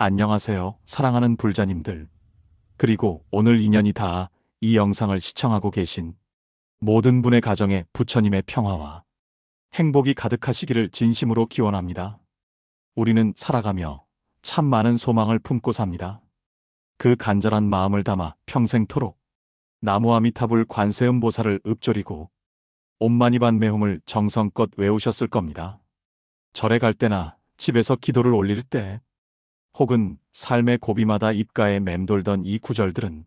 안녕하세요, 사랑하는 불자님들. 그리고 오늘 인연이 닿아 이 영상을 시청하고 계신 모든 분의 가정에 부처님의 평화와 행복이 가득하시기를 진심으로 기원합니다. 우리는 살아가며 참 많은 소망을 품고 삽니다. 그 간절한 마음을 담아 평생토록 나무아미타불 관세음보살을 읊조리고 옴마니반메홈을 정성껏 외우셨을 겁니다. 절에 갈 때나 집에서 기도를 올릴 때 혹은 삶의 고비마다 입가에 맴돌던 이 구절들은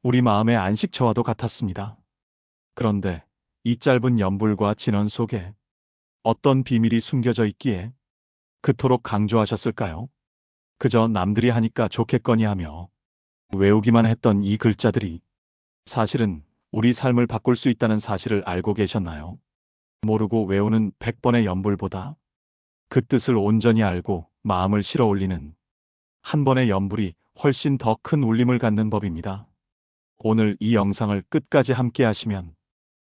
우리 마음의 안식처와도 같았습니다. 그런데 이 짧은 연불과 진언 속에 어떤 비밀이 숨겨져 있기에 그토록 강조하셨을까요? 그저 남들이 하니까 좋겠거니 하며 외우기만 했던 이 글자들이 사실은 우리 삶을 바꿀 수 있다는 사실을 알고 계셨나요? 모르고 외우는 100번의 연불보다 그 뜻을 온전히 알고 마음을 실어 올리는 한 번의 연불이 훨씬 더 큰 울림을 갖는 법입니다. 오늘 이 영상을 끝까지 함께 하시면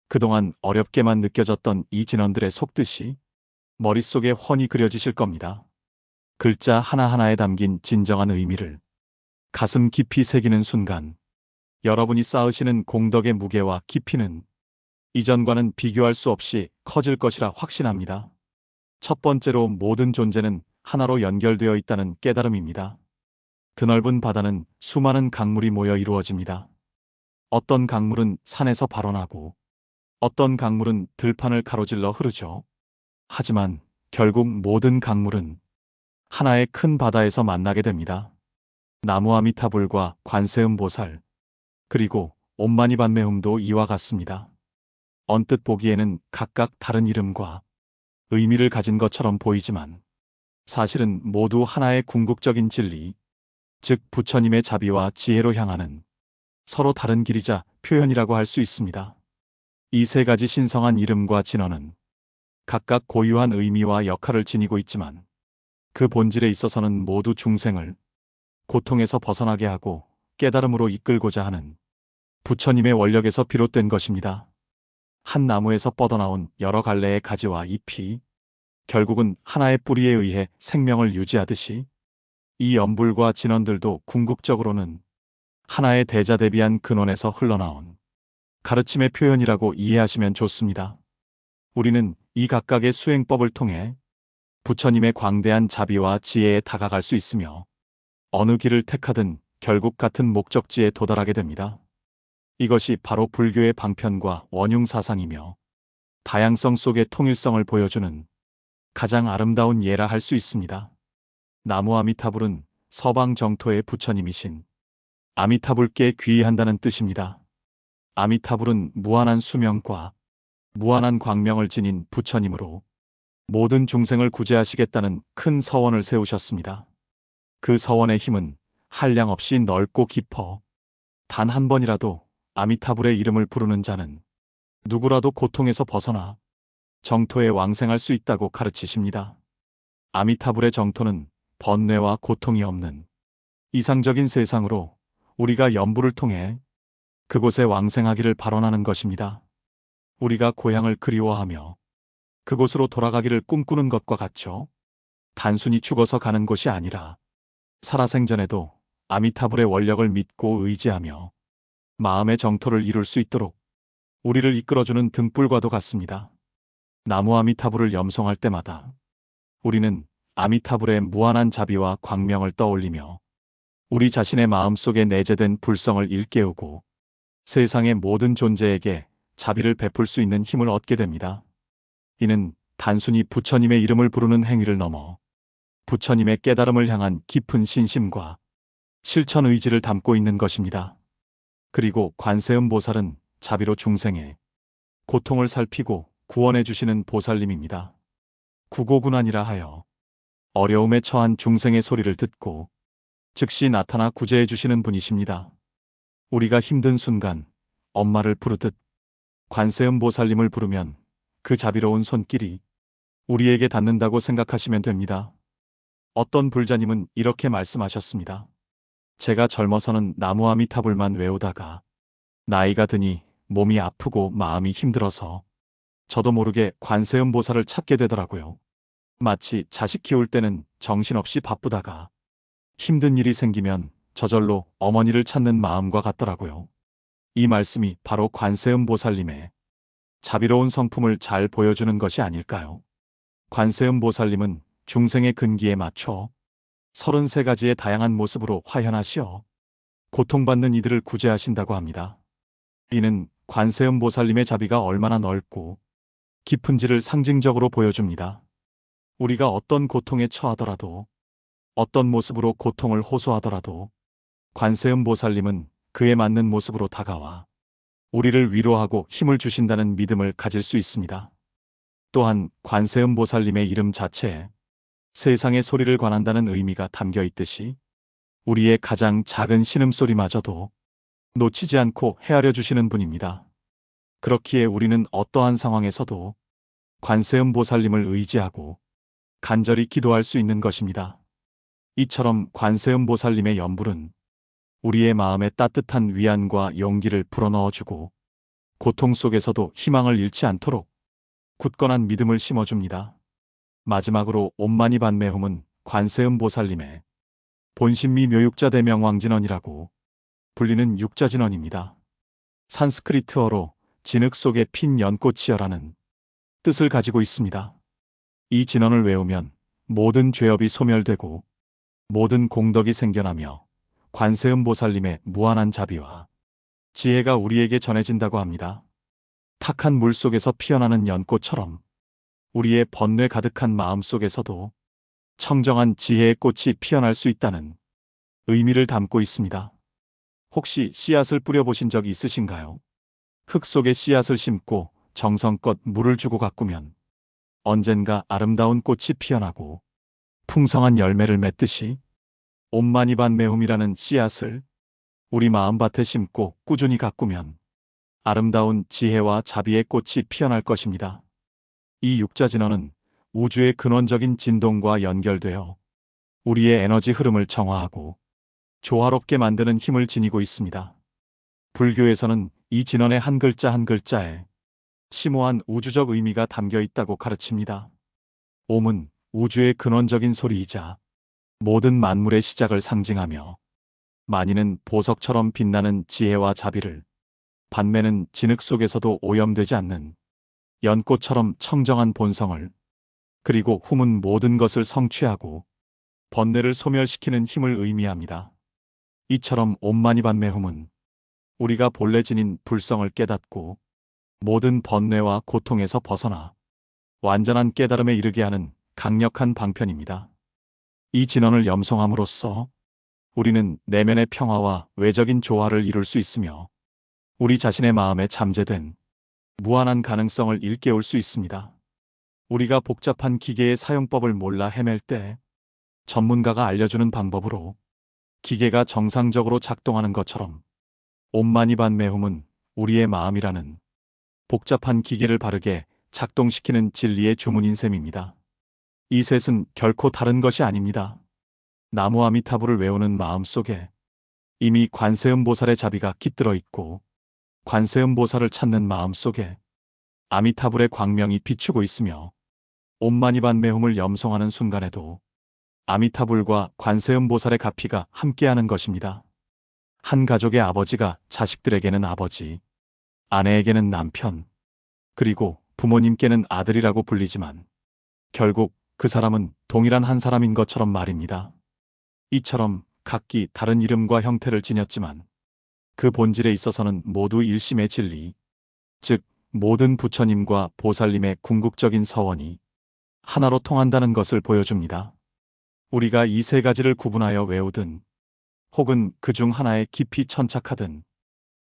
그동안 어렵게만 느껴졌던 이 진언들의 속뜻이 머릿속에 훤히 그려지실 겁니다. 글자 하나하나에 담긴 진정한 의미를 가슴 깊이 새기는 순간 여러분이 쌓으시는 공덕의 무게와 깊이는 이전과는 비교할 수 없이 커질 것이라 확신합니다. 첫 번째로 모든 존재는 하나로 연결되어 있다는 깨달음입니다. 드넓은 바다는 수많은 강물이 모여 이루어집니다. 어떤 강물은 산에서 발원하고 어떤 강물은 들판을 가로질러 흐르죠. 하지만 결국 모든 강물은 하나의 큰 바다에서 만나게 됩니다. 나무아미타불과 관세음보살 그리고 옴마니반메홈도 이와 같습니다. 언뜻 보기에는 각각 다른 이름과 의미를 가진 것처럼 보이지만 사실은 모두 하나의 궁극적인 진리, 즉 부처님의 자비와 지혜로 향하는 서로 다른 길이자 표현이라고 할 수 있습니다. 이 세 가지 신성한 이름과 진언은 각각 고유한 의미와 역할을 지니고 있지만 그 본질에 있어서는 모두 중생을 고통에서 벗어나게 하고 깨달음으로 이끌고자 하는 부처님의 원력에서 비롯된 것입니다. 한 나무에서 뻗어나온 여러 갈래의 가지와 잎이 결국은 하나의 뿌리에 의해 생명을 유지하듯이 이 연불과 진언들도 궁극적으로는 하나의 대자대비한 근원에서 흘러나온 가르침의 표현이라고 이해하시면 좋습니다. 우리는 이 각각의 수행법을 통해 부처님의 광대한 자비와 지혜에 다가갈 수 있으며 어느 길을 택하든 결국 같은 목적지에 도달하게 됩니다. 이것이 바로 불교의 방편과 원융 사상이며 다양성 속의 통일성을 보여주는 가장 아름다운 예라 할 수 있습니다. 나무아미타불은 서방 정토의 부처님이신 아미타불께 귀의한다는 뜻입니다. 아미타불은 무한한 수명과 무한한 광명을 지닌 부처님으로 모든 중생을 구제하시겠다는 큰 서원을 세우셨습니다. 그 서원의 힘은 한량없이 넓고 깊어 단 한 번이라도 아미타불의 이름을 부르는 자는 누구라도 고통에서 벗어나 정토에 왕생할 수 있다고 가르치십니다. 아미타불의 정토는 번뇌와 고통이 없는 이상적인 세상으로 우리가 연불을 통해 그곳에 왕생하기를 발언하는 것입니다. 우리가 고향을 그리워하며 그곳으로 돌아가기를 꿈꾸는 것과 같죠. 단순히 죽어서 가는 곳이 아니라 살아생전에도 아미타불의 원력을 믿고 의지하며 마음의 정토를 이룰 수 있도록 우리를 이끌어주는 등불과도 같습니다. 나무 아미타불을 염송할 때마다 우리는 아미타불의 무한한 자비와 광명을 떠올리며 우리 자신의 마음속에 내재된 불성을 일깨우고 세상의 모든 존재에게 자비를 베풀 수 있는 힘을 얻게 됩니다. 이는 단순히 부처님의 이름을 부르는 행위를 넘어 부처님의 깨달음을 향한 깊은 신심과 실천 의지를 담고 있는 것입니다. 그리고 관세음보살은 자비로 중생의 고통을 살피고 구원해 주시는 보살님입니다. 구고군안이라 하여 어려움에 처한 중생의 소리를 듣고 즉시 나타나 구제해 주시는 분이십니다. 우리가 힘든 순간 엄마를 부르듯 관세음보살님을 부르면 그 자비로운 손길이 우리에게 닿는다고 생각하시면 됩니다. 어떤 불자님은 이렇게 말씀하셨습니다. 제가 젊어서는 나무아미타불만 외우다가 나이가 드니 몸이 아프고 마음이 힘들어서 저도 모르게 관세음보살을 찾게 되더라고요. 마치 자식 키울 때는 정신없이 바쁘다가 힘든 일이 생기면 저절로 어머니를 찾는 마음과 같더라고요. 이 말씀이 바로 관세음보살님의 자비로운 성품을 잘 보여주는 것이 아닐까요? 관세음보살님은 중생의 근기에 맞춰 33가지의 다양한 모습으로 화현하시어 고통받는 이들을 구제하신다고 합니다. 이는 관세음보살님의 자비가 얼마나 넓고 깊은지를 상징적으로 보여줍니다. 우리가 어떤 고통에 처하더라도, 어떤 모습으로 고통을 호소하더라도 관세음보살님은 그에 맞는 모습으로 다가와 우리를 위로하고 힘을 주신다는 믿음을 가질 수 있습니다. 또한 관세음보살님의 이름 자체에 세상의 소리를 관한다는 의미가 담겨 있듯이 우리의 가장 작은 신음소리마저도 놓치지 않고 헤아려 주시는 분입니다. 그렇기에 우리는 어떠한 상황에서도 관세음보살님을 의지하고 간절히 기도할 수 있는 것입니다. 이처럼 관세음보살님의 연불은 우리의 마음에 따뜻한 위안과 용기를 불어넣어주고 고통 속에서도 희망을 잃지 않도록 굳건한 믿음을 심어줍니다. 마지막으로 옴마니반메홈은 관세음보살님의 본신미 묘육자 대명왕진언이라고 불리는 육자진언입니다. 산스크리트어로 진흙 속에 핀 연꽃이여라는 뜻을 가지고 있습니다. 이 진언을 외우면 모든 죄업이 소멸되고 모든 공덕이 생겨나며 관세음보살님의 무한한 자비와 지혜가 우리에게 전해진다고 합니다. 탁한 물 속에서 피어나는 연꽃처럼 우리의 번뇌 가득한 마음 속에서도 청정한 지혜의 꽃이 피어날 수 있다는 의미를 담고 있습니다. 혹시 씨앗을 뿌려보신 적 있으신가요? 흙 속에 씨앗을 심고 정성껏 물을 주고 가꾸면 언젠가 아름다운 꽃이 피어나고 풍성한 열매를 맺듯이 옴마니반메홈이라는 씨앗을 우리 마음밭에 심고 꾸준히 가꾸면 아름다운 지혜와 자비의 꽃이 피어날 것입니다. 이 육자진언은 우주의 근원적인 진동과 연결되어 우리의 에너지 흐름을 정화하고 조화롭게 만드는 힘을 지니고 있습니다. 불교에서는 이 진언의 한 글자 한 글자에 심오한 우주적 의미가 담겨 있다고 가르칩니다. 옴은 우주의 근원적인 소리이자 모든 만물의 시작을 상징하며 마니는 보석처럼 빛나는 지혜와 자비를, 반매는 진흙 속에서도 오염되지 않는 연꽃처럼 청정한 본성을, 그리고 훔은 모든 것을 성취하고 번뇌를 소멸시키는 힘을 의미합니다. 이처럼 옴마니반메홈은 우리가 본래 지닌 불성을 깨닫고 모든 번뇌와 고통에서 벗어나 완전한 깨달음에 이르게 하는 강력한 방편입니다. 이 진언을 염송함으로써 우리는 내면의 평화와 외적인 조화를 이룰 수 있으며 우리 자신의 마음에 잠재된 무한한 가능성을 일깨울 수 있습니다. 우리가 복잡한 기계의 사용법을 몰라 헤맬 때 전문가가 알려주는 방법으로 기계가 정상적으로 작동하는 것처럼 옴마니반메홈은 우리의 마음이라는 복잡한 기계를 바르게 작동시키는 진리의 주문인 셈입니다. 이 셋은 결코 다른 것이 아닙니다. 나무 아미타불을 외우는 마음 속에 이미 관세음보살의 자비가 깃들어 있고 관세음보살을 찾는 마음 속에 아미타불의 광명이 비추고 있으며 옴마니반메홈을 염송하는 순간에도 아미타불과 관세음보살의 가피가 함께하는 것입니다. 한 가족의 아버지가 자식들에게는 아버지, 아내에게는 남편, 그리고 부모님께는 아들이라고 불리지만 결국 그 사람은 동일한 한 사람인 것처럼 말입니다. 이처럼 각기 다른 이름과 형태를 지녔지만 그 본질에 있어서는 모두 일심의 진리, 즉 모든 부처님과 보살님의 궁극적인 서원이 하나로 통한다는 것을 보여줍니다. 우리가 이 세 가지를 구분하여 외우든 혹은 그 중 하나에 깊이 천착하든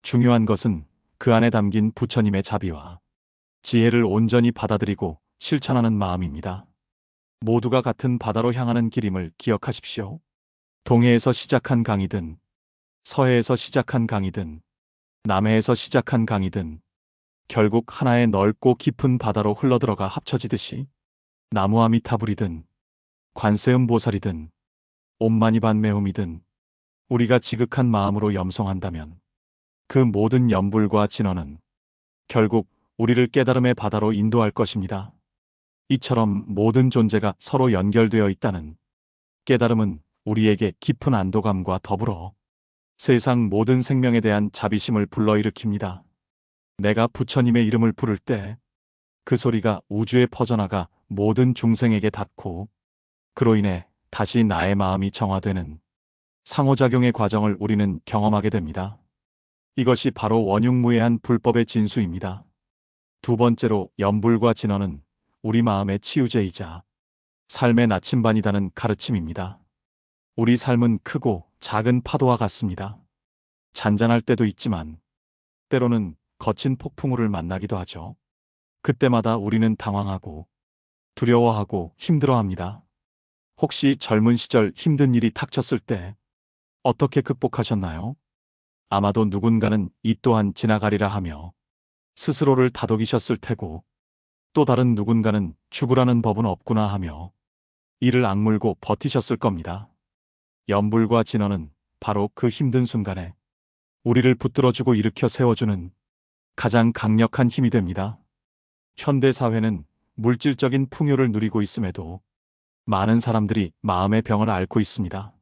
중요한 것은 그 안에 담긴 부처님의 자비와 지혜를 온전히 받아들이고 실천하는 마음입니다. 모두가 같은 바다로 향하는 길임을 기억하십시오. 동해에서 시작한 강이든 서해에서 시작한 강이든 남해에서 시작한 강이든 결국 하나의 넓고 깊은 바다로 흘러들어가 합쳐지듯이 나무 아미타불이든 관세음보살이든 옴마니반메홈이든 우리가 지극한 마음으로 염송한다면 그 모든 연불과 진언은 결국 우리를 깨달음의 바다로 인도할 것입니다. 이처럼 모든 존재가 서로 연결되어 있다는 깨달음은 우리에게 깊은 안도감과 더불어 세상 모든 생명에 대한 자비심을 불러일으킵니다. 내가 부처님의 이름을 부를 때 그 소리가 우주에 퍼져나가 모든 중생에게 닿고 그로 인해 다시 나의 마음이 정화되는 상호작용의 과정을 우리는 경험하게 됩니다. 이것이 바로 원흉무해한 불법의 진수입니다. 두 번째로 염불과 진언은 우리 마음의 치유제이자 삶의 나침반이라는 가르침입니다. 우리 삶은 크고 작은 파도와 같습니다. 잔잔할 때도 있지만 때로는 거친 폭풍우를 만나기도 하죠. 그때마다 우리는 당황하고 두려워하고 힘들어합니다. 혹시 젊은 시절 힘든 일이 닥쳤을 때 어떻게 극복하셨나요? 아마도 누군가는 이 또한 지나가리라 하며 스스로를 다독이셨을 테고 또 다른 누군가는 죽으라는 법은 없구나 하며 이를 악물고 버티셨을 겁니다. 염불과 진언은 바로 그 힘든 순간에 우리를 붙들어주고 일으켜 세워주는 가장 강력한 힘이 됩니다. 현대 사회는 물질적인 풍요를 누리고 있음에도 많은 사람들이 마음의 병을 앓고 있습니다.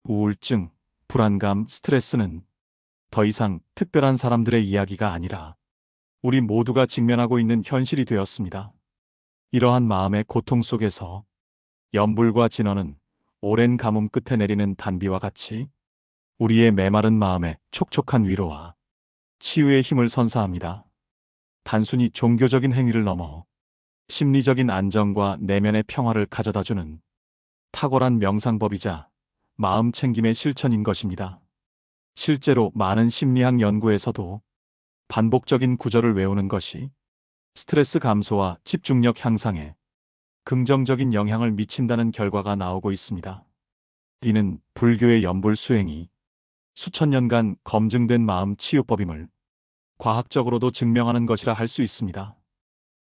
우울증, 불안감, 스트레스는 더 이상 특별한 사람들의 이야기가 아니라 우리 모두가 직면하고 있는 현실이 되었습니다. 이러한 마음의 고통 속에서 염불과 진언은 오랜 가뭄 끝에 내리는 단비와 같이 우리의 메마른 마음에 촉촉한 위로와 치유의 힘을 선사합니다. 단순히 종교적인 행위를 넘어 심리적인 안정과 내면의 평화를 가져다주는 탁월한 명상법이자 마음 챙김의 실천인 것입니다. 실제로 많은 심리학 연구에서도 반복적인 구절을 외우는 것이 스트레스 감소와 집중력 향상에 긍정적인 영향을 미친다는 결과가 나오고 있습니다. 이는 불교의 염불 수행이 수천 년간 검증된 마음 치유법임을 과학적으로도 증명하는 것이라 할 수 있습니다.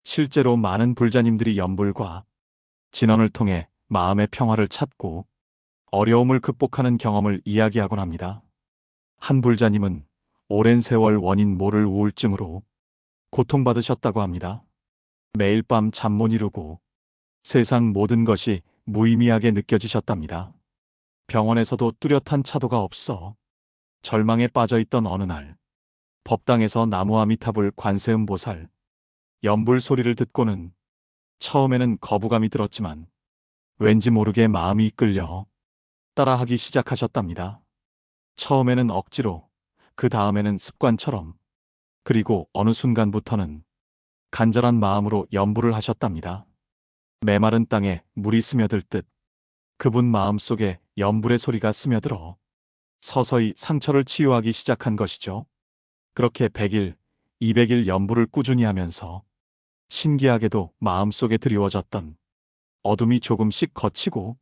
실제로 많은 불자님들이 염불과 진언을 통해 마음의 평화를 찾고 어려움을 극복하는 경험을 이야기하곤 합니다. 한 불자님은 오랜 세월 원인 모를 우울증으로 고통받으셨다고 합니다. 매일 밤 잠 못 이루고 세상 모든 것이 무의미하게 느껴지셨답니다. 병원에서도 뚜렷한 차도가 없어 절망에 빠져있던 어느 날 법당에서 나무아미타불 관세음보살 염불 소리를 듣고는 처음에는 거부감이 들었지만 왠지 모르게 마음이 이끌려 따라하기 시작하셨답니다. 처음에는 억지로, 그 다음에는 습관처럼, 그리고 어느 순간부터는 간절한 마음으로 염불을 하셨답니다. 메마른 땅에 물이 스며들 듯 그분 마음속에 염불의 소리가 스며들어 서서히 상처를 치유하기 시작한 것이죠. 그렇게 100일, 200일 염불을 꾸준히 하면서 신기하게도 마음속에 드리워졌던 어둠이 조금씩 걷히고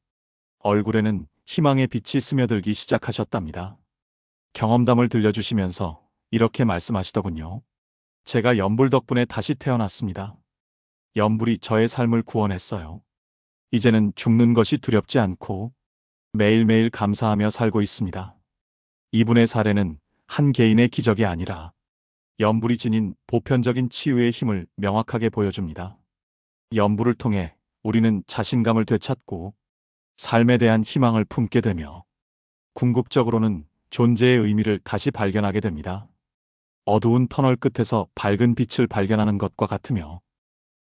얼굴에는 희망의 빛이 스며들기 시작하셨답니다. 경험담을 들려주시면서 이렇게 말씀하시더군요. 제가 염불 덕분에 다시 태어났습니다. 염불이 저의 삶을 구원했어요. 이제는 죽는 것이 두렵지 않고 매일매일 감사하며 살고 있습니다. 이분의 사례는 한 개인의 기적이 아니라 염불이 지닌 보편적인 치유의 힘을 명확하게 보여줍니다. 염불을 통해 우리는 자신감을 되찾고 삶에 대한 희망을 품게 되며 궁극적으로는 존재의 의미를 다시 발견하게 됩니다. 어두운 터널 끝에서 밝은 빛을 발견하는 것과 같으며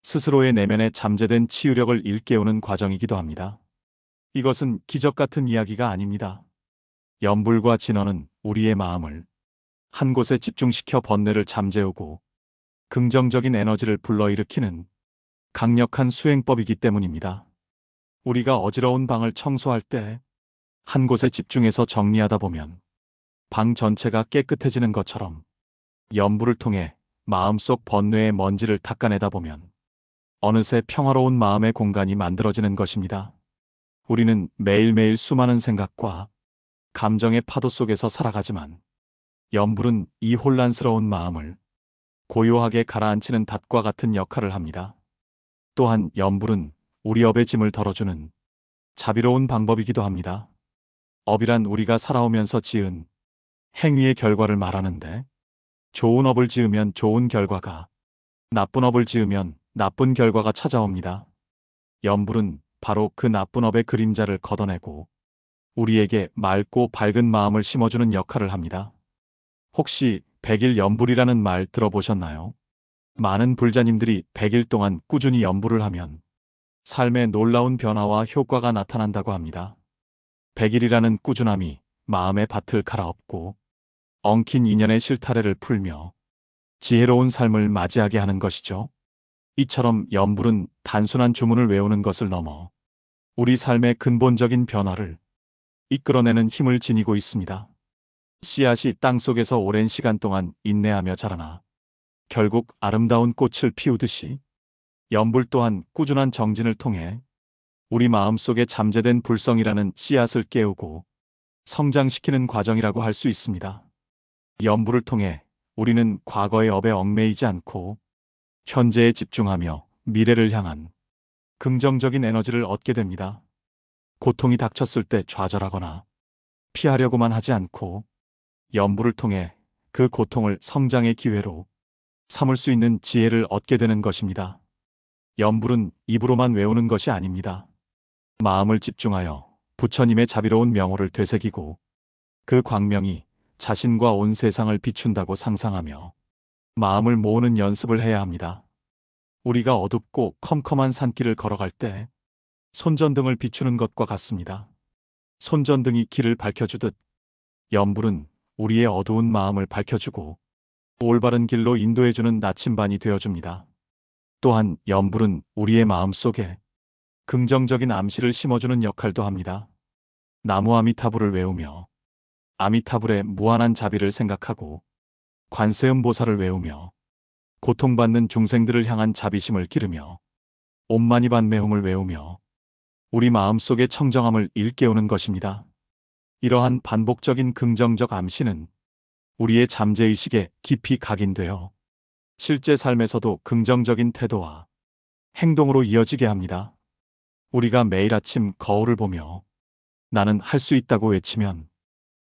스스로의 내면에 잠재된 치유력을 일깨우는 과정이기도 합니다. 이것은 기적 같은 이야기가 아닙니다. 염불과 진언은 우리의 마음을 한 곳에 집중시켜 번뇌를 잠재우고 긍정적인 에너지를 불러일으키는 강력한 수행법이기 때문입니다. 우리가 어지러운 방을 청소할 때 한 곳에 집중해서 정리하다 보면 방 전체가 깨끗해지는 것처럼 염불을 통해 마음속 번뇌의 먼지를 닦아내다 보면 어느새 평화로운 마음의 공간이 만들어지는 것입니다. 우리는 매일매일 수많은 생각과 감정의 파도 속에서 살아가지만 염불은 이 혼란스러운 마음을 고요하게 가라앉히는 닷과 같은 역할을 합니다. 또한 염불은 우리 업의 짐을 덜어주는 자비로운 방법이기도 합니다. 업이란 우리가 살아오면서 지은 행위의 결과를 말하는데 좋은 업을 지으면 좋은 결과가, 나쁜 업을 지으면 나쁜 결과가 찾아옵니다. 염불은 바로 그 나쁜 업의 그림자를 걷어내고 우리에게 맑고 밝은 마음을 심어주는 역할을 합니다. 혹시 100일 연불이라는 말 들어보셨나요? 많은 불자님들이 100일 동안 꾸준히 연불을 하면 삶에 놀라운 변화와 효과가 나타난다고 합니다. 100일이라는 꾸준함이 마음의 밭을 갈아엎고 엉킨 인연의 실타래를 풀며 지혜로운 삶을 맞이하게 하는 것이죠. 이처럼 연불은 단순한 주문을 외우는 것을 넘어 우리 삶의 근본적인 변화를 이끌어내는 힘을 지니고 있습니다. 씨앗이 땅속에서 오랜 시간 동안 인내하며 자라나 결국 아름다운 꽃을 피우듯이 연불 또한 꾸준한 정진을 통해 우리 마음속에 잠재된 불성이라는 씨앗을 깨우고 성장시키는 과정이라고 할 수 있습니다. 연불을 통해 우리는 과거의 업에 얽매이지 않고 현재에 집중하며 미래를 향한 긍정적인 에너지를 얻게 됩니다. 고통이 닥쳤을 때 좌절하거나 피하려고만 하지 않고 연불을 통해 그 고통을 성장의 기회로 삼을 수 있는 지혜를 얻게 되는 것입니다. 연불은 입으로만 외우는 것이 아닙니다. 마음을 집중하여 부처님의 자비로운 명호를 되새기고 그 광명이 자신과 온 세상을 비춘다고 상상하며 마음을 모으는 연습을 해야 합니다. 우리가 어둡고 컴컴한 산길을 걸어갈 때 손전등을 비추는 것과 같습니다. 손전등이 길을 밝혀주듯 연불은 우리의 어두운 마음을 밝혀주고 올바른 길로 인도해주는 나침반이 되어줍니다. 또한 연불은 우리의 마음 속에 긍정적인 암시를 심어주는 역할도 합니다. 나무 아미타불을 외우며 아미타불의 무한한 자비를 생각하고 관세음보살을 외우며 고통받는 중생들을 향한 자비심을 기르며 옴마니반메홈을 외우며 우리 마음속의 청정함을 일깨우는 것입니다. 이러한 반복적인 긍정적 암시는 우리의 잠재의식에 깊이 각인되어 실제 삶에서도 긍정적인 태도와 행동으로 이어지게 합니다. 우리가 매일 아침 거울을 보며 나는 할 수 있다고 외치면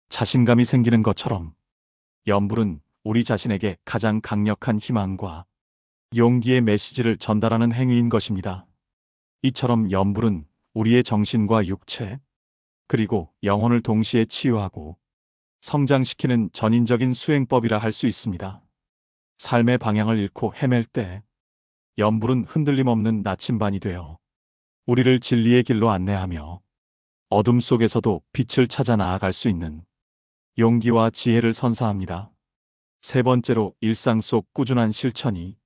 자신감이 생기는 것처럼 연불은 우리 자신에게 가장 강력한 희망과 용기의 메시지를 전달하는 행위인 것입니다. 이처럼 연불은 우리의 정신과 육체, 그리고 영혼을 동시에 치유하고 성장시키는 전인적인 수행법이라 할 수 있습니다. 삶의 방향을 잃고 헤맬 때 연불은 흔들림 없는 나침반이 되어 우리를 진리의 길로 안내하며 어둠 속에서도 빛을 찾아 나아갈 수 있는 용기와 지혜를 선사합니다. 세 번째로 일상 속 꾸준한 실천이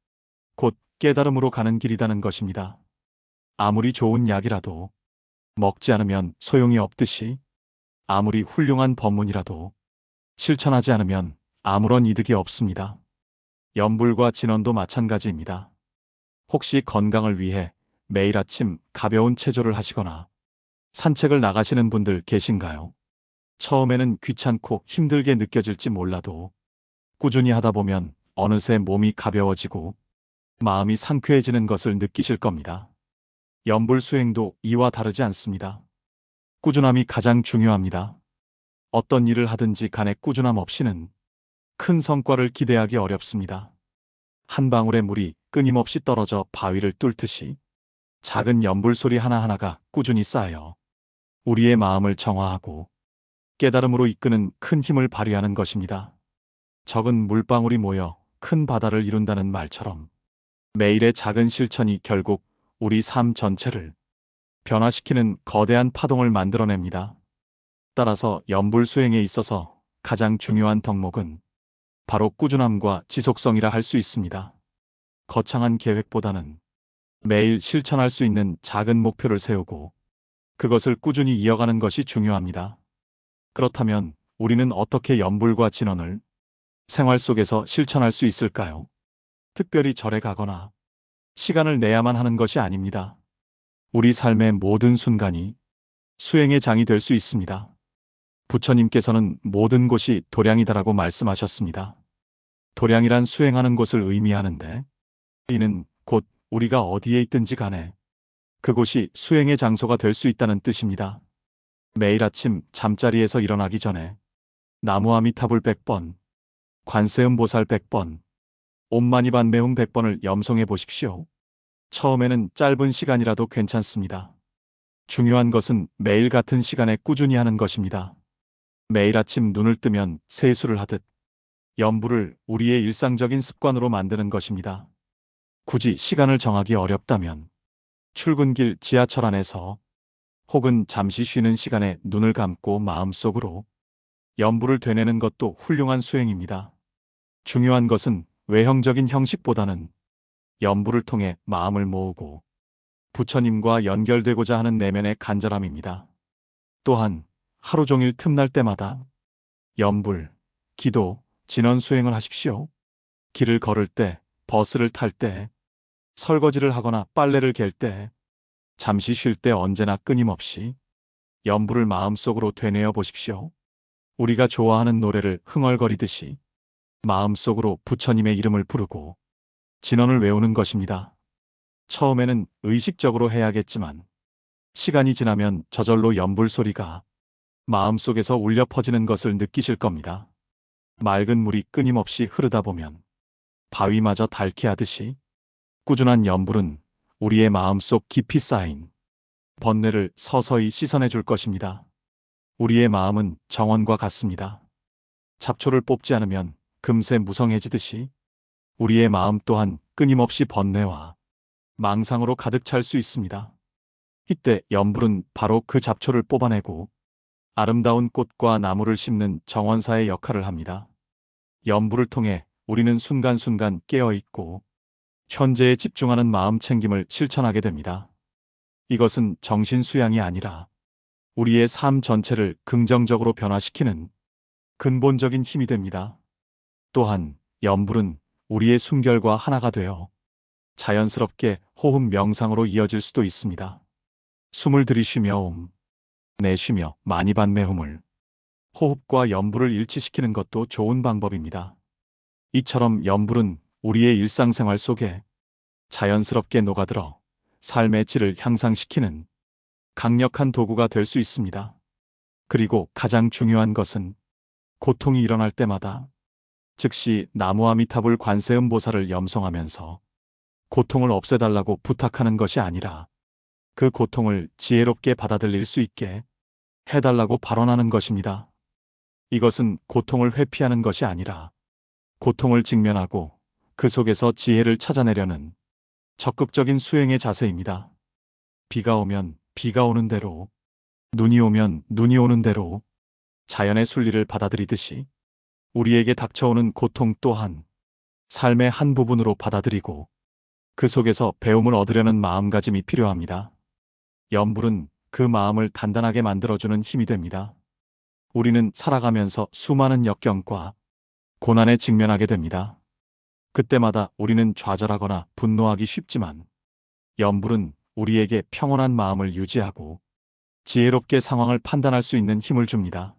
곧 깨달음으로 가는 길이라는 것입니다. 아무리 좋은 약이라도 먹지 않으면 소용이 없듯이 아무리 훌륭한 법문이라도 실천하지 않으면 아무런 이득이 없습니다. 연불과 진언도 마찬가지입니다. 혹시 건강을 위해 매일 아침 가벼운 체조를 하시거나 산책을 나가시는 분들 계신가요? 처음에는 귀찮고 힘들게 느껴질지 몰라도 꾸준히 하다 보면 어느새 몸이 가벼워지고 마음이 상쾌해지는 것을 느끼실 겁니다. 연불 수행도 이와 다르지 않습니다. 꾸준함이 가장 중요합니다. 어떤 일을 하든지 간에 꾸준함 없이는 큰 성과를 기대하기 어렵습니다. 한 방울의 물이 끊임없이 떨어져 바위를 뚫듯이 작은 연불 소리 하나하나가 꾸준히 쌓여 우리의 마음을 정화하고 깨달음으로 이끄는 큰 힘을 발휘하는 것입니다. 적은 물방울이 모여 큰 바다를 이룬다는 말처럼 매일의 작은 실천이 결국 우리 삶 전체를 변화시키는 거대한 파동을 만들어냅니다. 따라서 연불 수행에 있어서 가장 중요한 덕목은 바로 꾸준함과 지속성이라 할 수 있습니다. 거창한 계획보다는 매일 실천할 수 있는 작은 목표를 세우고 그것을 꾸준히 이어가는 것이 중요합니다. 그렇다면 우리는 어떻게 연불과 진언을 생활 속에서 실천할 수 있을까요? 특별히 절에 가거나 시간을 내야만 하는 것이 아닙니다. 우리 삶의 모든 순간이 수행의 장이 될 수 있습니다. 부처님께서는 모든 곳이 도량이다라고 말씀하셨습니다. 도량이란 수행하는 곳을 의미하는데 이는 곧 우리가 어디에 있든지 간에 그곳이 수행의 장소가 될 수 있다는 뜻입니다. 매일 아침 잠자리에서 일어나기 전에 나무 아미타불 100번, 관세음보살 100번, 옴마니반메움 100번을 염송해 보십시오. 처음에는 짧은 시간이라도 괜찮습니다. 중요한 것은 매일 같은 시간에 꾸준히 하는 것입니다. 매일 아침 눈을 뜨면 세수를 하듯 염불을 우리의 일상적인 습관으로 만드는 것입니다. 굳이 시간을 정하기 어렵다면 출근길 지하철 안에서 혹은 잠시 쉬는 시간에 눈을 감고 마음속으로 염불을 되뇌는 것도 훌륭한 수행입니다. 중요한 것은 외형적인 형식보다는 염불을 통해 마음을 모으고 부처님과 연결되고자 하는 내면의 간절함입니다. 또한 하루 종일 틈날 때마다 염불, 기도, 진언 수행을 하십시오. 길을 걸을 때, 버스를 탈 때, 설거지를 하거나 빨래를 갤 때, 잠시 쉴 때 언제나 끊임없이 염불을 마음속으로 되뇌어 보십시오. 우리가 좋아하는 노래를 흥얼거리듯이 마음속으로 부처님의 이름을 부르고 진언을 외우는 것입니다. 처음에는 의식적으로 해야겠지만 시간이 지나면 저절로 염불 소리가 마음속에서 울려 퍼지는 것을 느끼실 겁니다. 맑은 물이 끊임없이 흐르다 보면 바위마저 닳게 하듯이 꾸준한 염불은 우리의 마음속 깊이 쌓인 번뇌를 서서히 씻어내 줄 것입니다. 우리의 마음은 정원과 같습니다. 잡초를 뽑지 않으면 금세 무성해지듯이 우리의 마음 또한 끊임없이 번뇌와 망상으로 가득 찰 수 있습니다. 이때 염불은 바로 그 잡초를 뽑아내고 아름다운 꽃과 나무를 심는 정원사의 역할을 합니다. 염불을 통해 우리는 순간순간 깨어있고 현재에 집중하는 마음 챙김을 실천하게 됩니다. 이것은 정신 수양이 아니라 우리의 삶 전체를 긍정적으로 변화시키는 근본적인 힘이 됩니다. 또한 염불은 우리의 숨결과 하나가 되어 자연스럽게 호흡 명상으로 이어질 수도 있습니다. 숨을 들이쉬며 옴, 내쉬며 마니반매홈을 호흡과 염불을 일치시키는 것도 좋은 방법입니다. 이처럼 염불은 우리의 일상생활 속에 자연스럽게 녹아들어 삶의 질을 향상시키는 강력한 도구가 될 수 있습니다. 그리고 가장 중요한 것은 고통이 일어날 때마다 즉시 나무아미타불 관세음보살을 염송하면서 고통을 없애달라고 부탁하는 것이 아니라 그 고통을 지혜롭게 받아들일 수 있게 해달라고 발언하는 것입니다. 이것은 고통을 회피하는 것이 아니라 고통을 직면하고 그 속에서 지혜를 찾아내려는 적극적인 수행의 자세입니다. 비가 오면 비가 오는 대로, 눈이 오면 눈이 오는 대로 자연의 순리를 받아들이듯이 우리에게 닥쳐오는 고통 또한 삶의 한 부분으로 받아들이고 그 속에서 배움을 얻으려는 마음가짐이 필요합니다. 염불은 그 마음을 단단하게 만들어주는 힘이 됩니다. 우리는 살아가면서 수많은 역경과 고난에 직면하게 됩니다. 그때마다 우리는 좌절하거나 분노하기 쉽지만 염불은 우리에게 평온한 마음을 유지하고 지혜롭게 상황을 판단할 수 있는 힘을 줍니다.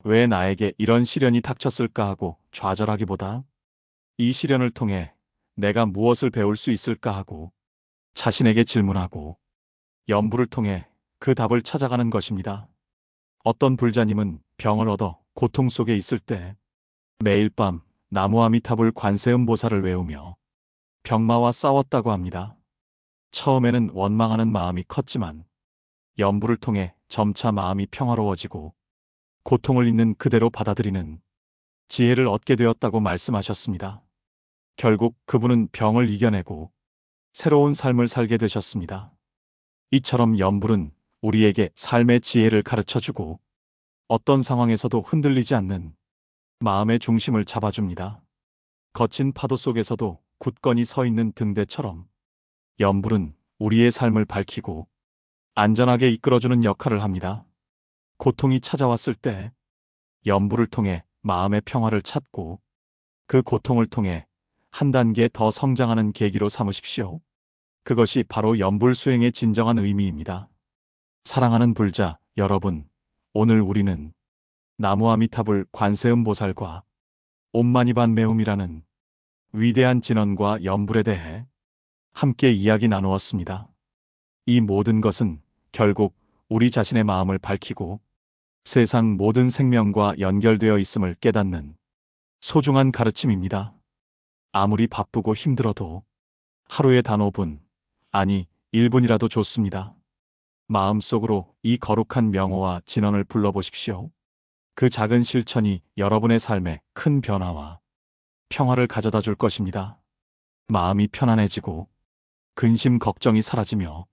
왜 나에게 이런 시련이 닥쳤을까 하고 좌절하기보다 이 시련을 통해 내가 무엇을 배울 수 있을까 하고 자신에게 질문하고 염불을 통해 그 답을 찾아가는 것입니다. 어떤 불자님은 병을 얻어 고통 속에 있을 때 매일 밤 나무아미타불 관세음보살을 외우며 병마와 싸웠다고 합니다. 처음에는 원망하는 마음이 컸지만 염불을 통해 점차 마음이 평화로워지고 고통을 있는 그대로 받아들이는 지혜를 얻게 되었다고 말씀하셨습니다. 결국 그분은 병을 이겨내고 새로운 삶을 살게 되셨습니다. 이처럼 염불은 우리에게 삶의 지혜를 가르쳐주고 어떤 상황에서도 흔들리지 않는 마음의 중심을 잡아줍니다. 거친 파도 속에서도 굳건히 서 있는 등대처럼 염불은 우리의 삶을 밝히고 안전하게 이끌어주는 역할을 합니다. 고통이 찾아왔을 때 염불을 통해 마음의 평화를 찾고 그 고통을 통해 한 단계 더 성장하는 계기로 삼으십시오. 그것이 바로 염불 수행의 진정한 의미입니다. 사랑하는 불자 여러분, 오늘 우리는 나무아미타불 관세음보살과 옴마니반메움이라는 위대한 진언과 염불에 대해 함께 이야기 나누었습니다. 이 모든 것은 결국 우리 자신의 마음을 밝히고 세상 모든 생명과 연결되어 있음을 깨닫는 소중한 가르침입니다. 아무리 바쁘고 힘들어도 하루에 단 5분, 아니 1분이라도 좋습니다. 마음속으로 이 거룩한 명호와 진언을 불러보십시오. 그 작은 실천이 여러분의 삶에 큰 변화와 평화를 가져다 줄 것입니다. 마음이 편안해지고 근심 걱정이 사라지며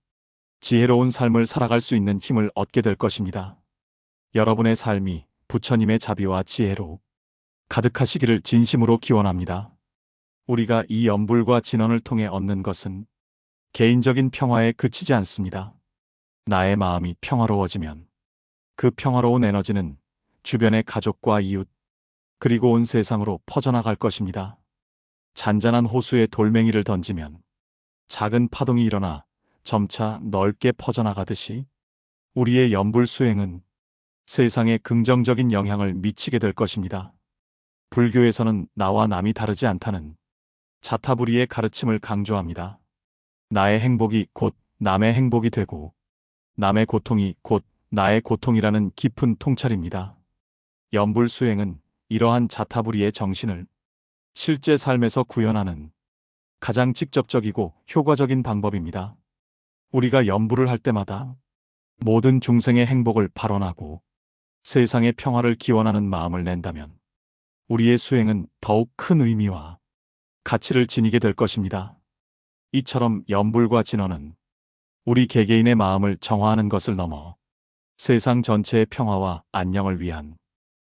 지혜로운 삶을 살아갈 수 있는 힘을 얻게 될 것입니다. 여러분의 삶이 부처님의 자비와 지혜로 가득하시기를 진심으로 기원합니다. 우리가 이 염불과 진언을 통해 얻는 것은 개인적인 평화에 그치지 않습니다. 나의 마음이 평화로워지면 그 평화로운 에너지는 주변의 가족과 이웃, 그리고 온 세상으로 퍼져나갈 것입니다. 잔잔한 호수에 돌멩이를 던지면 작은 파동이 일어나 점차 넓게 퍼져나가듯이 우리의 염불 수행은 세상에 긍정적인 영향을 미치게 될 것입니다. 불교에서는 나와 남이 다르지 않다는 자타부리의 가르침을 강조합니다. 나의 행복이 곧 남의 행복이 되고 남의 고통이 곧 나의 고통이라는 깊은 통찰입니다. 염불 수행은 이러한 자타부리의 정신을 실제 삶에서 구현하는 가장 직접적이고 효과적인 방법입니다. 우리가 염불을 할 때마다 모든 중생의 행복을 발언하고 세상의 평화를 기원하는 마음을 낸다면 우리의 수행은 더욱 큰 의미와 가치를 지니게 될 것입니다. 이처럼 염불과 진언은 우리 개개인의 마음을 정화하는 것을 넘어 세상 전체의 평화와 안녕을 위한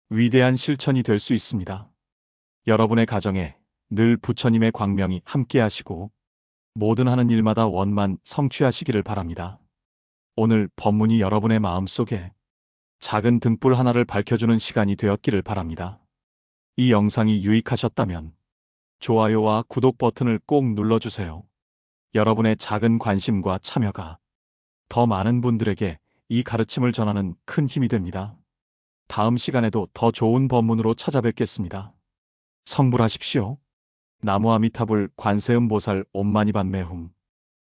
위대한 실천이 될 수 있습니다. 여러분의 가정에 늘 부처님의 광명이 함께하시고 모든 하는 일마다 원만 성취하시기를 바랍니다. 오늘 법문이 여러분의 마음속에 작은 등불 하나를 밝혀주는 시간이 되었기를 바랍니다. 이 영상이 유익하셨다면 좋아요와 구독 버튼을 꼭 눌러주세요. 여러분의 작은 관심과 참여가 더 많은 분들에게 이 가르침을 전하는 큰 힘이 됩니다. 다음 시간에도 더 좋은 법문으로 찾아뵙겠습니다. 성불하십시오. 나무아미타불 관세음보살 옴마니반메훔.